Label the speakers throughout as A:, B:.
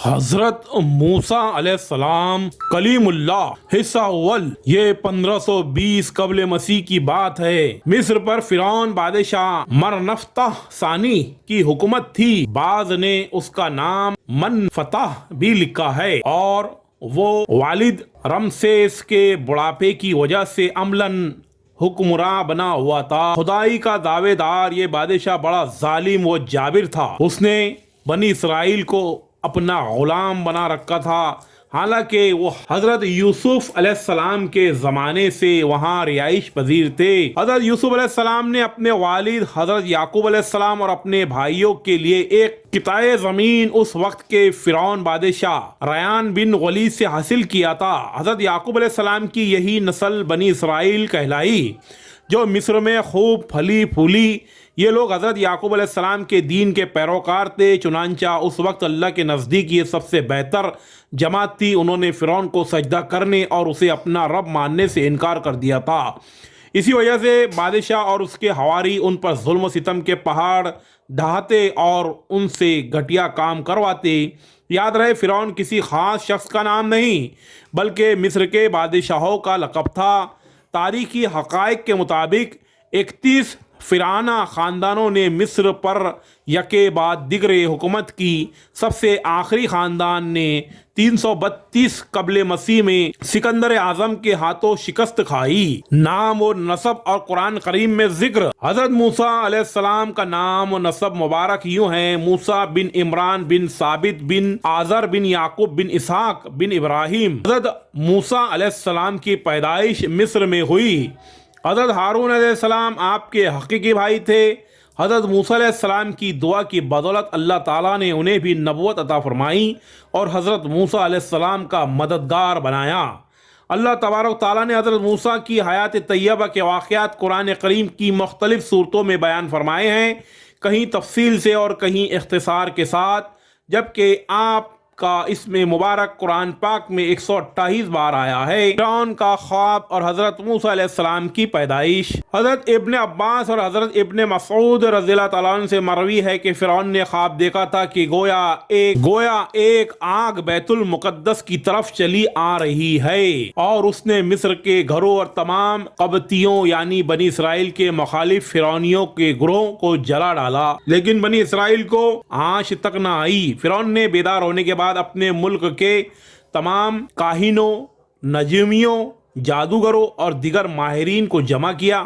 A: حضرت موسیٰ علیہ السلام کلیم اللہ حصہ اول، یہ 1520 قبل مسیح کی بات ہے۔ مصر پر فرعون بادشاہ مرنفتح ثانی کی حکومت تھی۔ بعض نے اس کا نام منفتح بھی لکھا ہے، اور وہ والد رمسیس کے بڑھاپے کی وجہ سے عملاً حکمراں بنا ہوا تھا۔ خدائی کا دعوے دار یہ بادشاہ بڑا ظالم و جابر تھا۔ اس نے بنی اسرائیل کو اپنا غلام بنا رکھا تھا، حالانکہ وہ حضرت یوسف علیہ السلام کے زمانے سے وہاں رہائش پذیر تھے۔ حضرت یوسف علیہ السلام نے اپنے والد حضرت یعقوب علیہ السلام اور اپنے بھائیوں کے لیے ایک قطعہ زمین اس وقت کے فرعون بادشاہ ریان بن غلی سے حاصل کیا تھا۔ حضرت یعقوب علیہ السلام کی یہی نسل بنی اسرائیل کہلائی، جو مصر میں خوب پھلی پھولی۔ یہ لوگ حضرت یعقوب علیہ السلام کے دین کے پیروکار تھے، چنانچہ اس وقت اللہ کے نزدیک یہ سب سے بہتر جماعت تھی۔ انہوں نے فرعون کو سجدہ کرنے اور اسے اپنا رب ماننے سے انکار کر دیا تھا۔ اسی وجہ سے بادشاہ اور اس کے حواری ان پر ظلم و ستم کے پہاڑ ڈھاتے اور ان سے گھٹیا کام کرواتے۔ یاد رہے، فرعون کسی خاص شخص کا نام نہیں، بلکہ مصر کے بادشاہوں کا لقب تھا۔ تاریخی حقائق کے مطابق 31 فرعونہ خاندانوں نے مصر پر یکے بعد دیگر حکومت کی۔ سب سے آخری خاندان نے 332 قبل مسیح میں سکندر اعظم کے ہاتھوں شکست کھائی۔ نام و نسب اور قرآن کریم میں ذکر۔ حضرت موسیٰ علیہ السلام کا نام و نسب مبارک یوں ہیں: موسیٰ بن عمران بن ثابت بن آزر بن یعقوب بن اسحاق بن ابراہیم۔ حضرت موسیٰ علیہ السلام کی پیدائش مصر میں ہوئی۔ حضرت ہارون علیہ السلام آپ کے حقیقی بھائی تھے۔ حضرت موسیٰ علیہ السلام کی دعا کی بدولت اللہ تعالیٰ نے انہیں بھی نبوت عطا فرمائی اور حضرت موسیٰ علیہ السلام کا مددگار بنایا۔ اللہ تبارک تعالیٰ نے حضرت موسیٰ کی حیات طیبہ کے واقعات قرآن کریم کی مختلف صورتوں میں بیان فرمائے ہیں، کہیں تفصیل سے اور کہیں اختصار کے ساتھ، جبکہ آپ کا اس میں مبارک قرآن پاک میں 128 بار آیا ہے۔ فرعون کا خواب اور حضرت موسیٰ علیہ السلام کی پیدائش۔ حضرت ابن عباس اور حضرت ابن مسعود رضی اللہ تعالیٰ عنہ سے مروی ہے کہ فرعون نے خواب دیکھا تھا کہ گویا ایک آگ بیت المقدس کی طرف چلی آ رہی ہے، اور اس نے مصر کے گھروں اور تمام قبطیوں یعنی بنی اسرائیل کے مخالف فرعونیوں کے گروہوں کو جلا ڈالا، لیکن بنی اسرائیل کو آنچ تک نہ آئی۔ فرعون نے بیدار ہونے کے بعد اپنے ملک کے تمام کاہنوں، نجومیوں، جادوگروں اور دیگر ماہرین کو جمع کیا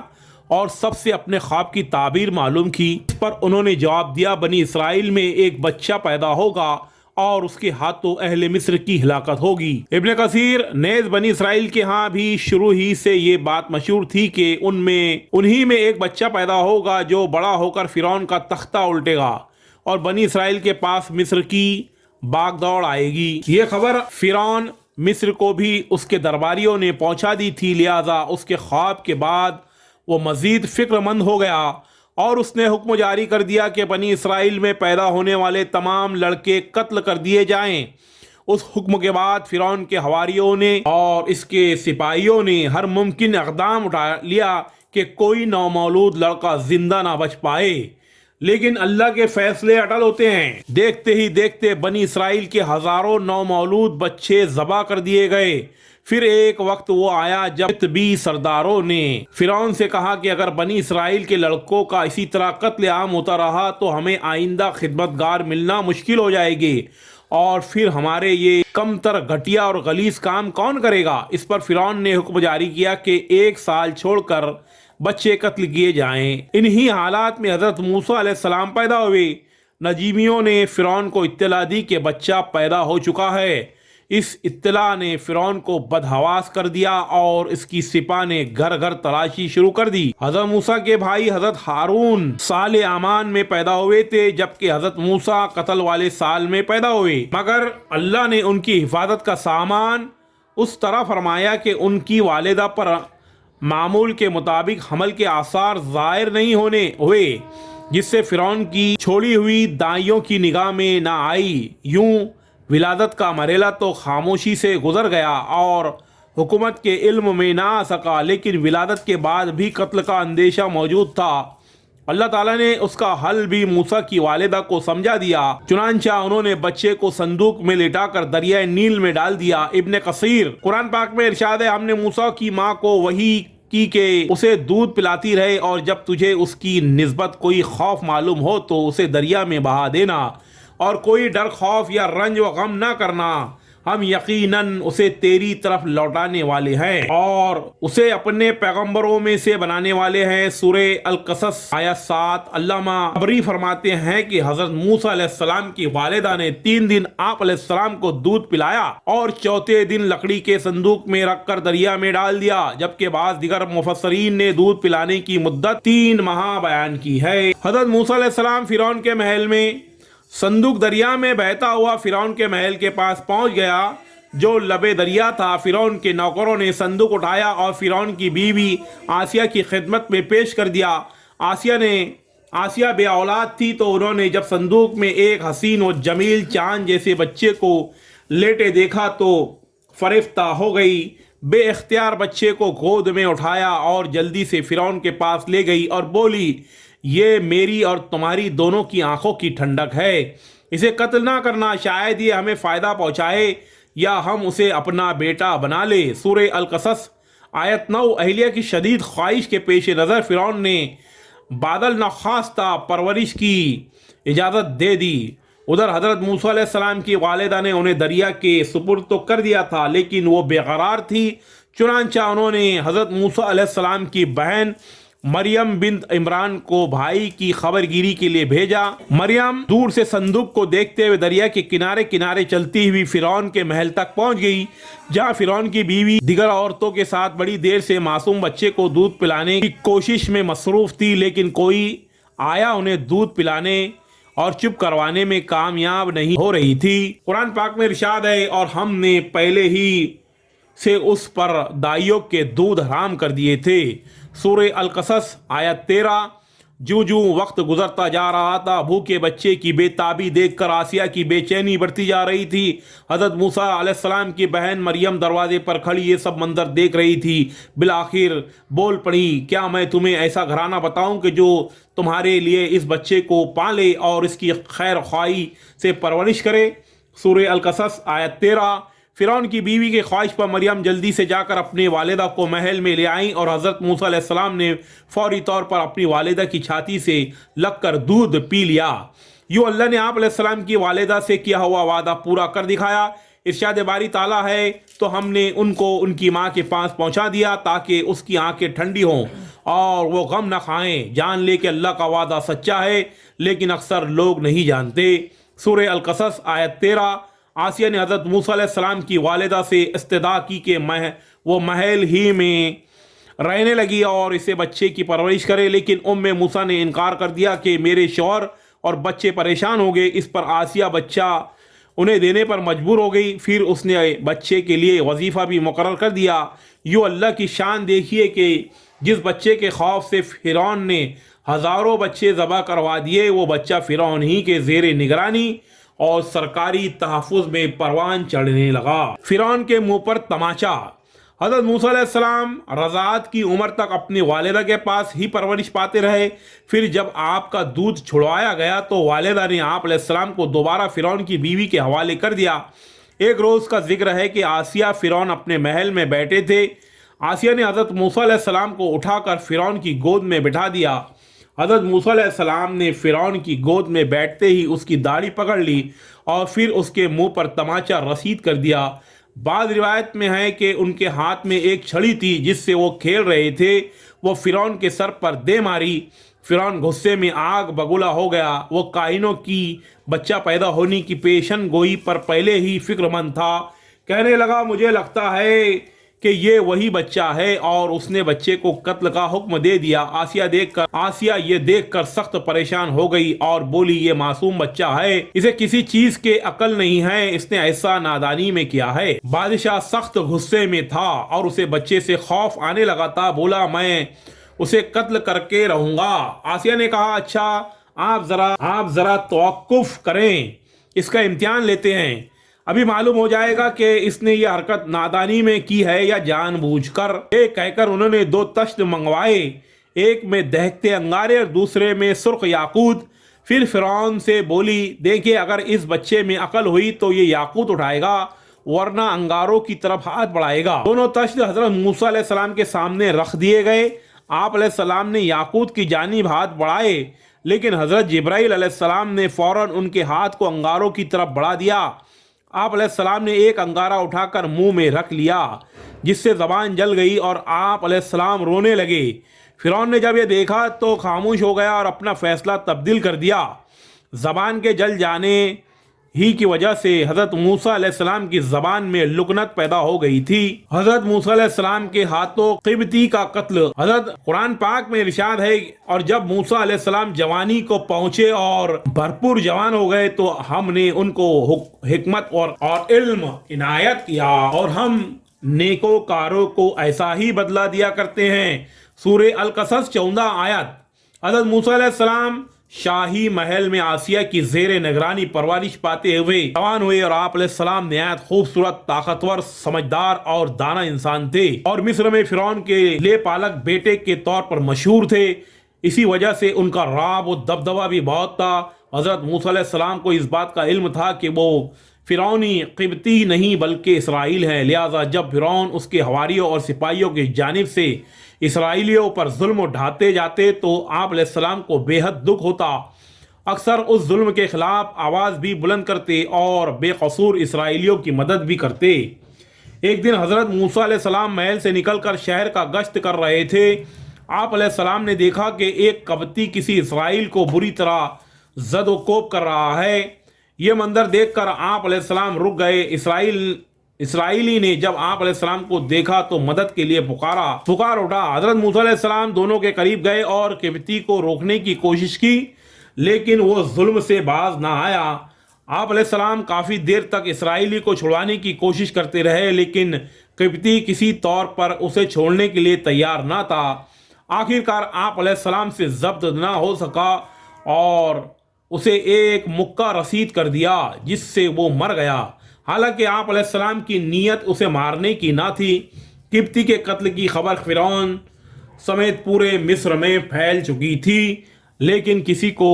A: اور سب سے اپنے خواب کی تعبیر معلوم کی۔ اس پر انہوں نے جواب دیا، بنی اسرائیل میں ایک بچہ پیدا ہوگا اور اس کے ہاتھوں اہل مصر کی ہلاکت ہوگی۔ ابن کثیر نیز بنی اسرائیل کے ہاں بھی شروع ہی سے یہ بات مشہور تھی کہ انہی میں ایک بچہ پیدا ہوگا جو بڑا ہو کر فرعون کا تختہ الٹے گا اور بنی اسرائیل کے پاس مصر کی باغ دوڑ آئے گی۔ یہ خبر فرعون مصر کو بھی اس کے درباریوں نے پہنچا دی تھی، لہذا اس کے خواب کے بعد وہ مزید فکر مند ہو گیا اور اس نے حکم جاری کر دیا کہ بنی اسرائیل میں پیدا ہونے والے تمام لڑکے قتل کر دیے جائیں۔ اس حکم کے بعد فرعون کے حواریوں نے اور اس کے سپاہیوں نے ہر ممکن اقدام اٹھا لیا کہ کوئی نومولود لڑکا زندہ نہ بچ پائے، لیکن اللہ کے فیصلے اٹل ہوتے ہیں۔ دیکھتے ہی دیکھتے بنی اسرائیل کے ہزاروں نومولود بچے ذبح کر دیے گئے۔ پھر ایک وقت وہ آیا جب طبی سرداروں نے فرعون سے کہا کہ اگر بنی اسرائیل کے لڑکوں کا اسی طرح قتل عام ہوتا رہا تو ہمیں آئندہ خدمت گار ملنا مشکل ہو جائے گی، اور پھر ہمارے یہ کم تر گھٹیا اور غلیظ کام کون کرے گا؟ اس پر فرعون نے حکم جاری کیا کہ 1 سال چھوڑ کر بچے قتل کیے جائیں۔ انہی حالات میں حضرت موسیٰ علیہ السلام پیدا ہوئے۔ نجیمیوں نے فرعون کو اطلاع دی کہ بچہ پیدا ہو چکا ہے۔ اس اطلاع نے فرعون کو بدحواس کر دیا اور اس کی سپاہ نے گھر گھر تلاشی شروع کر دی۔ حضرت موسیٰ کے بھائی حضرت ہارون سال امان میں پیدا ہوئے تھے، جبکہ حضرت موسیٰ قتل والے سال میں پیدا ہوئے، مگر اللہ نے ان کی حفاظت کا سامان اس طرح فرمایا کہ ان کی والدہ پر معمول کے مطابق حمل کے آثار ظاہر نہیں ہوئے، جس سے فرعون کی چھوڑی ہوئی دائیوں کی نگاہ میں نہ آئی۔ یوں ولادت کا مرحلہ تو خاموشی سے گزر گیا اور حکومت کے علم میں نہ آ سکا، لیکن ولادت کے بعد بھی قتل کا اندیشہ موجود تھا۔ اللہ تعالیٰ نے اس کا حل بھی موسیٰ کی والدہ کو سمجھا دیا، چنانچہ انہوں نے بچے کو صندوق میں لٹا کر دریائے نیل میں ڈال دیا۔ ابن کثیر قرآن پاک میں ارشاد ہے، ہم نے موسیٰ کی ماں کو وحی کی کہ اسے دودھ پلاتی رہے، اور جب تجھے اس کی نسبت کوئی خوف معلوم ہو تو اسے دریا میں بہا دینا، اور کوئی ڈر، خوف یا رنج و غم نہ کرنا، ہم یقیناً اسے تیری طرف لوٹانے والے ہیں اور اسے اپنے پیغمبروں میں سے بنانے والے ہیں۔ سورہ القصص آیت 7۔ علامہ طبری فرماتے ہیں کہ حضرت موسیٰ علیہ السلام کی والدہ نے 3 دن آپ علیہ السلام کو دودھ پلایا اور چوتھے دن لکڑی کے صندوق میں رکھ کر دریا میں ڈال دیا، جبکہ بعض دیگر مفسرین نے دودھ پلانے کی مدت 3 ماہ بیان کی ہے۔ حضرت موسیٰ علیہ السلام فرعون کے محل میں، صندوق دریا میں بہتا ہوا فرعون کے محل کے پاس پہنچ گیا جو لبے دریا تھا۔ فرعون کے نوکروں نے صندوق اٹھایا اور فرعون کی بیوی آسیہ کی خدمت میں پیش کر دیا۔ آسیہ بے اولاد تھی، تو انہوں نے جب صندوق میں ایک حسین و جمیل چاند جیسے بچے کو لیٹے دیکھا تو فرفتہ ہو گئی۔ بے اختیار بچے کو گود میں اٹھایا اور جلدی سے فرعون کے پاس لے گئی اور بولی، یہ میری اور تمہاری دونوں کی آنکھوں کی ٹھنڈک ہے، اسے قتل نہ کرنا، شاید یہ ہمیں فائدہ پہنچائے یا ہم اسے اپنا بیٹا بنا لے۔ سورہ القصص آیت 9۔ اہلیہ کی شدید خواہش کے پیش نظر فرعون نے بادل نخواستہ پرورش کی اجازت دے دی۔ ادھر حضرت موسیٰ علیہ السلام کی والدہ نے انہیں دریا کے سپرد تو کر دیا تھا، لیکن وہ بے قرار تھی، چنانچہ انہوں نے حضرت موسیٰ علیہ السلام کی بہن مریم بنت عمران کو بھائی کی خبر گیری کے لیے بھیجا۔ مریم دور سے صندوق کو دیکھتے ہوئے دریا کے کنارے کنارے چلتی ہوئی فرعون کے محل تک پہنچ گئی، جہاں فرعون کی بیوی دیگر عورتوں کے ساتھ بڑی دیر سے معصوم بچے کو دودھ پلانے کی کوشش میں مصروف تھی، لیکن کوئی آیا انہیں دودھ پلانے اور چپ کروانے میں کامیاب نہیں ہو رہی تھی۔ قرآن پاک میں ارشاد ہے، اور ہم نے پہلے ہی سے اس پر دائیوں کے دودھ حرام کر دیے تھے۔ سورہ القصص آیت 13۔ جو وقت گزرتا جا رہا تھا، بھوکے بچے کی بے تابی دیکھ کر آسیہ کی بے چینی بڑھتی جا رہی تھی۔ حضرت موسیٰ علیہ السلام کی بہن مریم دروازے پر کھڑی یہ سب منظر دیکھ رہی تھی۔ بالآخر بول پڑی، کیا میں تمہیں ایسا گھرانہ بتاؤں کہ جو تمہارے لیے اس بچے کو پالے اور اس کی خیر خواہی سے پرورش کرے؟ سورہ القصص آیت 13۔ فرعون کی بیوی کے خواہش پر مریم جلدی سے جا کر اپنے والدہ کو محل میں لے آئیں، اور حضرت موسیٰ علیہ السلام نے فوری طور پر اپنی والدہ کی چھاتی سے لگ کر دودھ پی لیا۔ یوں اللہ نے آپ علیہ السلام کی والدہ سے کیا ہوا وعدہ پورا کر دکھایا۔ ارشاد باری تعالیٰ ہے، تو ہم نے ان کو ان کی ماں کے پاس پہنچا دیا تاکہ اس کی آنکھیں ٹھنڈی ہوں اور وہ غم نہ کھائیں۔ جان لے کہ اللہ کا وعدہ سچا ہے، لیکن اکثر لوگ نہیں جانتے۔ سورہ القصص آیت 13۔ آسیہ نے حضرت موسیٰ علیہ السلام کی والدہ سے استدعا کی کہ وہ محل ہی میں رہنے لگی اور اسے بچے کی پرورش کرے، لیکن موسیٰ نے انکار کر دیا کہ میرے شوہر اور بچے پریشان ہو گئے۔ اس پر آسیہ بچہ انہیں دینے پر مجبور ہو گئی۔ پھر اس نے بچے کے لیے وظیفہ بھی مقرر کر دیا۔ یوں اللہ کی شان دیکھیے کہ جس بچے کے خوف سے فرعون نے ہزاروں بچے ذبح کروا دیے، وہ بچہ فرعون ہی کے زیر نگرانی اور سرکاری تحفظ میں پروان چڑھنے لگا۔ فرعون کے منہ پر تماچا۔ حضرت موسیٰ علیہ السلام رضاعت کی عمر تک اپنی والدہ کے پاس ہی پرورش پاتے رہے۔ پھر جب آپ کا دودھ چھڑوایا گیا تو والدہ نے آپ علیہ السلام کو دوبارہ فرعون کی بیوی کے حوالے کر دیا۔ ایک روز کا ذکر ہے کہ آسیہ فرعون اپنے محل میں بیٹھے تھے۔ آسیہ نے حضرت موسیٰ علیہ السلام کو اٹھا کر فرعون کی گود میں بٹھا دیا۔ حضرت موسیٰ علیہ السلام نے فرعون کی گود میں بیٹھتے ہی اس کی داڑھی پکڑ لی اور پھر اس کے منہ پر تماچا رسید کر دیا۔ بعض روایت میں ہے کہ ان کے ہاتھ میں ایک چھڑی تھی جس سے وہ کھیل رہے تھے، وہ فرعون کے سر پر دے ماری۔ فرعون غصے میں آگ بگولا ہو گیا۔ وہ کائنوں کی بچہ پیدا ہونے کی پیشن گوئی پر پہلے ہی فکر مند تھا۔ کہنے لگا، مجھے لگتا ہے کہ یہ وہی بچہ ہے، اور اس نے بچے کو قتل کا حکم دے دیا۔ آسیہ یہ دیکھ کر سخت پریشان ہو گئی اور بولی، یہ معصوم بچہ ہے، اسے کسی چیز کے عقل نہیں ہے، اس نے ایسا نادانی میں کیا ہے۔ بادشاہ سخت غصے میں تھا اور اسے بچے سے خوف آنے لگا تھا۔ بولا، میں اسے قتل کر کے رہوں گا۔ آسیہ نے کہا، اچھا آپ ذرا توقف کریں، اس کا امتحان لیتے ہیں، ابھی معلوم ہو جائے گا کہ اس نے یہ حرکت نادانی میں کی ہے یا جان بوجھ کر۔ کہہ کر انہوں نے 2 تشت منگوائے، ایک میں دہتے انگارے اور دوسرے میں سرخ یاقوت۔ پھر فرعون سے بولی، دیکھیں اگر اس بچے میں عقل ہوئی تو یہ یاقوت اٹھائے گا ورنہ انگاروں کی طرف ہاتھ بڑھائے گا۔ دونوں تشت حضرت موسیٰ علیہ السلام کے سامنے رکھ دیے گئے۔ آپ علیہ السلام نے یاقوت کی جانب ہاتھ بڑھائے، لیکن حضرت جبرائیل علیہ السلام نے فوراً ان کے ہاتھ کو انگاروں کی طرف بڑھا دیا۔ آپ علیہ السلام نے ایک انگارہ اٹھا کر منہ میں رکھ لیا، جس سے زبان جل گئی اور آپ علیہ السلام رونے لگے۔ فرعون نے جب یہ دیکھا تو خاموش ہو گیا اور اپنا فیصلہ تبدیل کر دیا۔ زبان کے جل جانے ہی کی وجہ سے حضرت موسیٰ علیہ السلام کی زبان میں لکنت پیدا ہو گئی تھی۔ حضرت موسیٰ علیہ السلام کے ہاتھوں قبطی کا قتل۔ حضرت قرآن پاک میں ارشاد ہے، اور جب موسیٰ علیہ السلام جوانی کو پہنچے اور بھرپور جوان ہو گئے تو ہم نے ان کو حکمت اور علم عنایت کیا، اور ہم نیکوکاروں کو ایسا ہی بدلہ دیا کرتے ہیں۔ سورہ القصص 14 آیت۔ حضرت موسیٰ علیہ السلام شاہی محل میں آسیہ کی زیر نگرانی پرورش پاتے ہوئے جوان ہوئے، اور آپ علیہ السلام نہایت خوبصورت، طاقتور، سمجھدار اور دانا انسان تھے، اور مصر میں فرعون کے لے پالک بیٹے کے طور پر مشہور تھے۔ اسی وجہ سے ان کا رعب و دبدبہ بھی بہت تھا۔ حضرت موسیٰ علیہ السلام کو اس بات کا علم تھا کہ وہ فرعونی قبطی نہیں بلکہ اسرائیل ہیں، لہٰذا جب فرعون اس کے حواریوں اور سپاہیوں کی جانب سے اسرائیلیوں پر ظلم ڈھاتے جاتے تو آپ علیہ السلام کو بے حد دکھ ہوتا۔ اکثر اس ظلم کے خلاف آواز بھی بلند کرتے اور بے قصور اسرائیلیوں کی مدد بھی کرتے۔ ایک دن حضرت موسیٰ علیہ السلام محل سے نکل کر شہر کا گشت کر رہے تھے۔ آپ علیہ السلام نے دیکھا کہ ایک قبطی کسی اسرائیل کو بری طرح زد و کوب کر رہا ہے۔ یہ منظر دیکھ کر آپ علیہ السلام رک گئے۔ اسرائیلی نے جب آپ علیہ السلام کو دیکھا تو مدد کے لیے پکار اٹھا۔ حضرت موسیٰ علیہ السلام دونوں کے قریب گئے اور قبطی کو روکنے کی کوشش کی، لیکن وہ ظلم سے باز نہ آیا۔ آپ علیہ السلام کافی دیر تک اسرائیلی کو چھڑوانے کی کوشش کرتے رہے، لیکن قبطی کسی طور پر اسے چھوڑنے کے لیے تیار نہ تھا۔ آخرکار آپ علیہ السلام سے ضبط نہ ہو سکا اور اسے ایک مکہ رسید کر دیا، جس سے وہ مر گیا۔ حالانکہ آپ علیہ السلام کی نیت اسے مارنے کی نہ تھی۔ قبطی کے قتل کی خبر فرعون سمیت پورے مصر میں پھیل چکی تھی، لیکن کسی کو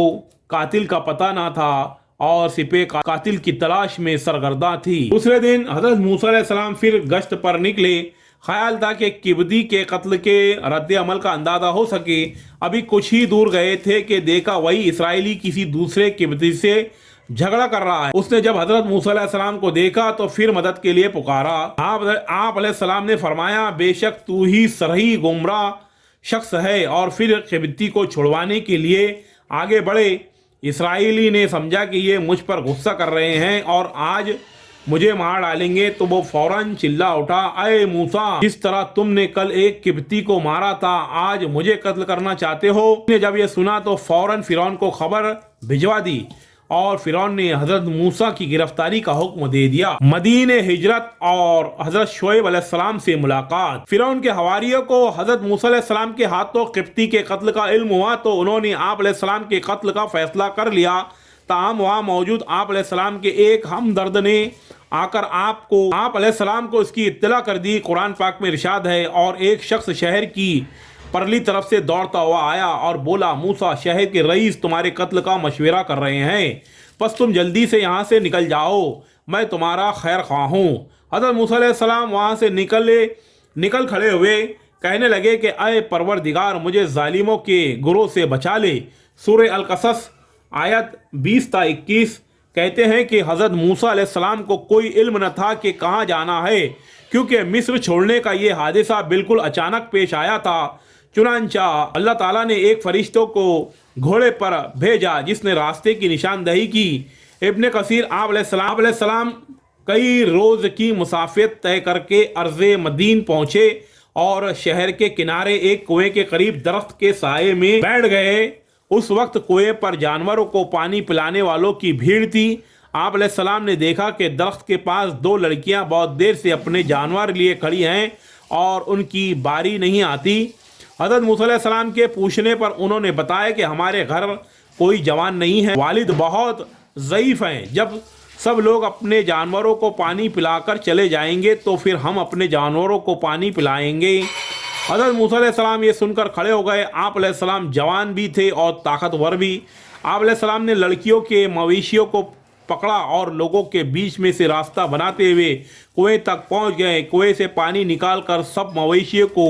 A: قاتل کا پتہ نہ تھا اور سپہ قاتل کی تلاش میں سرگرداں تھی۔ دوسرے دن حضرت موسیٰ علیہ السلام پھر گشت پر نکلے۔ خیال تھا کہ قبطی کے قتل کے رد عمل کا اندازہ ہو سکے۔ ابھی کچھ ہی دور گئے تھے کہ دیکھا وہی اسرائیلی کسی دوسرے قبطی سے جھگڑا کر رہا ہے۔ اس نے جب حضرت موسیٰ علیہ السلام کو دیکھا تو پھر مدد کے لیے پکارا۔ آپ علیہ السلام نے فرمایا، بے شک تو ہی سرہی گمراہ شخص ہے، اور پھر قبطی کو چھڑوانے کے لیے آگے بڑھے۔ اسرائیلی نے سمجھا کہ یہ مجھ پر غصہ کر رہے ہیں اور آج مجھے مار ڈالیں گے، تو وہ فوراً چلا اٹھا، اے موسیٰ، جس طرح تم نے کل ایک قبطی کو مارا تھا آج مجھے قتل کرنا چاہتے ہو۔ جب یہ سنا تو فوراً فرعون کو خبر بھجوا دی، اور فرعون نے حضرت موسیٰ کی گرفتاری کا حکم دے دیا۔ مدینہ ہجرت اور حضرت شعیب علیہ السلام سے ملاقات۔ فرعون کے حواریوں کو حضرت موسیٰ علیہ السلام کے ہاتھوں قبطی کے قتل کا علم ہوا تو انہوں نے آپ علیہ السلام کے قتل کا فیصلہ کر لیا۔ تاہم وہاں موجود آپ علیہ السلام کے ایک ہمدرد نے آ کر آپ علیہ السلام کو اس کی اطلاع کر دی۔ قرآن پاک میں ارشاد ہے، اور ایک شخص شہر کی پرلی طرف سے دوڑتا ہوا آیا اور بولا، موسیٰ، شہر کے رئیس تمہارے قتل کا مشورہ کر رہے ہیں، پس تم جلدی سے یہاں سے نکل جاؤ، میں تمہارا خیر خواہ ہوں۔ حضرت موسیٰ علیہ السلام وہاں سے نکل کھڑے ہوئے، کہنے لگے کہ اے پروردگار، مجھے ظالموں کے گروہ سے بچا لے۔ سورہ القصص آیت 20 تا 21 کہتے ہیں کہ حضرت موسیٰ علیہ السلام کو کوئی علم نہ تھا کہ کہاں جانا ہے، کیونکہ مصر چھوڑنے کا یہ حادثہ بالکل اچانک پیش آیا تھا۔ چنانچہ اللہ تعالیٰ نے ایک فرشتوں کو گھوڑے پر بھیجا جس نے راستے کی نشاندہی کی۔ ابن کثیر آپ علیہ السلام کئی روز کی مسافت طے کر کے ارض مدین پہنچے اور شہر کے کنارے ایک کنویں کے قریب درخت کے سائے میں بیٹھ گئے۔ اس وقت کنویں پر جانوروں کو پانی پلانے والوں کی بھیڑ تھی۔ آپ علیہ السلام نے دیکھا کہ درخت کے پاس دو لڑکیاں بہت دیر سے اپنے جانور لیے کھڑی ہیں اور ان کی باری نہیں آتی۔ حضرت موسیٰ علیہ السلام کے پوچھنے پر انہوں نے بتایا کہ ہمارے گھر کوئی جوان نہیں ہے، والد بہت ضعیف ہیں، جب سب لوگ اپنے جانوروں کو پانی پلا کر چلے جائیں گے تو پھر ہم اپنے جانوروں کو پانی پلائیں گے۔ حضرت موسیٰ علیہ السلام یہ سن کر کھڑے ہو گئے۔ آپ علیہ السلام جوان بھی تھے اور طاقتور بھی۔ آپ علیہ السلام نے لڑکیوں کے مویشیوں کو پکڑا اور لوگوں کے بیچ میں سے راستہ بناتے ہوئے کنویں تک پہنچ گئے۔ کنویں سے پانی نکال کر سب مویشیوں کو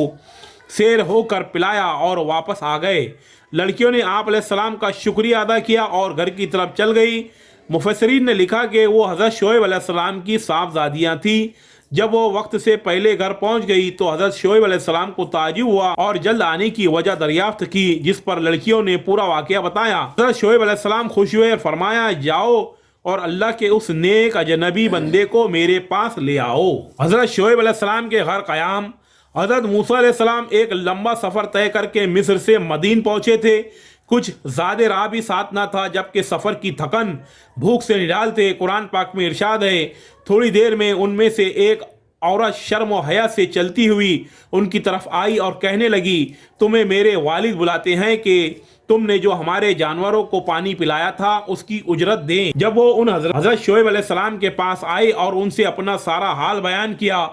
A: سیر ہو کر پلایا اور واپس آ گئے۔ لڑکیوں نے آپ علیہ السلام کا شکریہ ادا کیا اور گھر کی طرف چل گئی۔ مفسرین نے لکھا کہ وہ حضرت شعیب علیہ السلام کی صاحبزادیاں تھیں۔ جب وہ وقت سے پہلے گھر پہنچ گئی تو حضرت شعیب علیہ السلام کو تعجب ہوا اور جلد آنے کی وجہ دریافت کی، جس پر لڑکیوں نے پورا واقعہ بتایا۔ حضرت شعیب علیہ السلام خوش ہوئے اور فرمایا، جاؤ اور اللہ کے اس نیک اجنبی بندے کو میرے پاس لے آؤ۔ حضرت شعیب علیہ السلام کے گھر قیام۔ حضرت موسیٰ علیہ السلام ایک لمبا سفر طے کر کے مصر سے مدین پہنچے تھے۔ کچھ زیادہ راہ بھی ساتھ نہ تھا، جبکہ سفر کی تھکن بھوک سے نڈال تھے۔ قرآن پاک میں ارشاد ہے، تھوڑی دیر میں ان میں سے ایک عورت شرم و حیا سے چلتی ہوئی ان کی طرف آئی اور کہنے لگی، تمہیں میرے والد بلاتے ہیں کہ تم نے جو ہمارے جانوروں کو پانی پلایا تھا اس کی اجرت دیں۔ جب وہ ان حضرت شعیب علیہ السلام کے پاس آئے اور ان سے اپنا سارا حال بیان کیا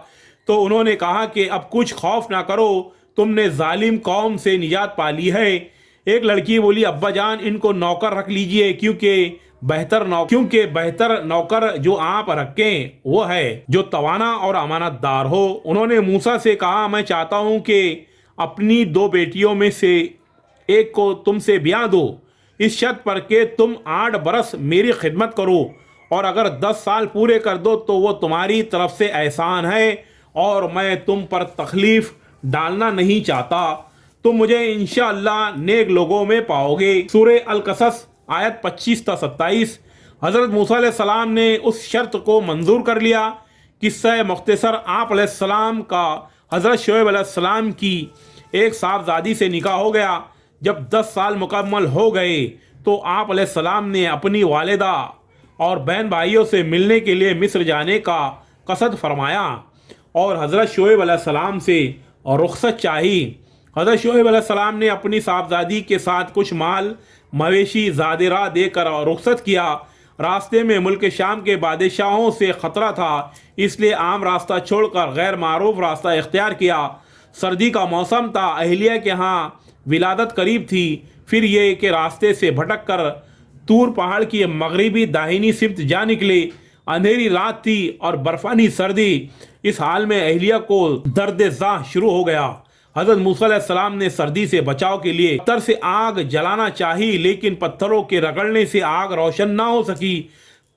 A: تو انہوں نے کہا کہ اب کچھ خوف نہ کرو، تم نے ظالم قوم سے نجات پا لی ہے۔ ایک لڑکی بولی، ابا جان ان کو نوکر رکھ لیجئے، کیونکہ بہتر نوکر جو آپ رکھیں وہ ہے جو توانا اور امانت دار ہو۔ انہوں نے موسیٰ سے کہا، میں چاہتا ہوں کہ اپنی 2 بیٹیوں میں سے ایک کو تم سے بیاہ دو، اس شرط پر کہ تم 8 برس میری خدمت کرو، اور اگر 10 سال پورے کر دو تو وہ تمہاری طرف سے احسان ہے، اور میں تم پر تکلیف ڈالنا نہیں چاہتا۔ تم مجھے انشاءاللہ نیک لوگوں میں پاؤ گے۔ سورہ القصص آیت 25 تا 27۔ حضرت موسیٰ علیہ السلام نے اس شرط کو منظور کر لیا۔ قصہ مختصر، آپ علیہ السلام کا حضرت شعیب علیہ السلام کی ایک صاحبزادی سے نکاح ہو گیا۔ جب 10 سال مکمل ہو گئے تو آپ علیہ السلام نے اپنی والدہ اور بہن بھائیوں سے ملنے کے لیے مصر جانے کا قصد فرمایا اور حضرت شعیب علیہ السلام سے رخصت چاہی۔ حضرت شعیب علیہ السلام نے اپنی صاحبزادی کے ساتھ کچھ مال مویشی زادہ راہ دے کر رخصت کیا۔ راستے میں ملک شام کے بادشاہوں سے خطرہ تھا، اس لیے عام راستہ چھوڑ کر غیر معروف راستہ اختیار کیا۔ سردی کا موسم تھا، اہلیہ کے ہاں ولادت قریب تھی۔ پھر یہ کہ راستے سے بھٹک کر طور پہاڑ کی مغربی داہنی سمت جا نکلے۔ اندھیری رات تھی اور برفانی سردی۔ اس حال میں اہلیہ کو درد زاہ شروع ہو گیا۔ حضرت موسیٰ علیہ السلام نے سردی سے بچاؤ کے لیے پتھر سے آگ جلانا چاہی، لیکن پتھروں کے رگڑنے سے آگ روشن نہ ہو سکی۔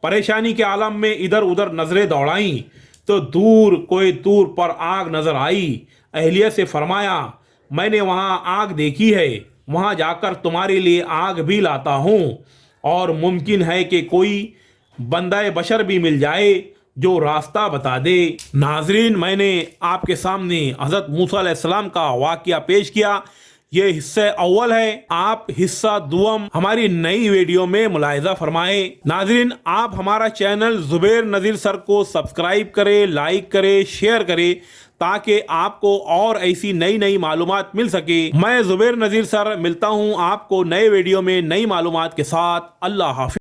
A: پریشانی کے عالم میں ادھر ادھر نظریں دوڑائیں تو کوئی دور پر آگ نظر آئی۔ اہلیہ سے فرمایا، میں نے وہاں آگ دیکھی ہے، وہاں جا کر تمہارے لیے آگ بھی لاتا ہوں، اور ممکن ہے کہ کوئی بندہ بشر بھی مل جائے جو راستہ بتا دے۔ ناظرین، میں نے آپ کے سامنے حضرت موسیٰ علیہ السلام کا واقعہ پیش کیا۔ یہ حصہ اول ہے، آپ حصہ دوم ہماری نئی ویڈیو میں ملاحظہ فرمائیں۔ ناظرین، آپ ہمارا چینل زبیر نذیر سر کو سبسکرائب کریں، لائک کریں، شیئر کریں، تاکہ آپ کو اور ایسی نئی معلومات مل سکے۔ میں زبیر نذیر سر ملتا ہوں آپ کو نئے ویڈیو میں نئی معلومات کے ساتھ۔ اللہ حافظ۔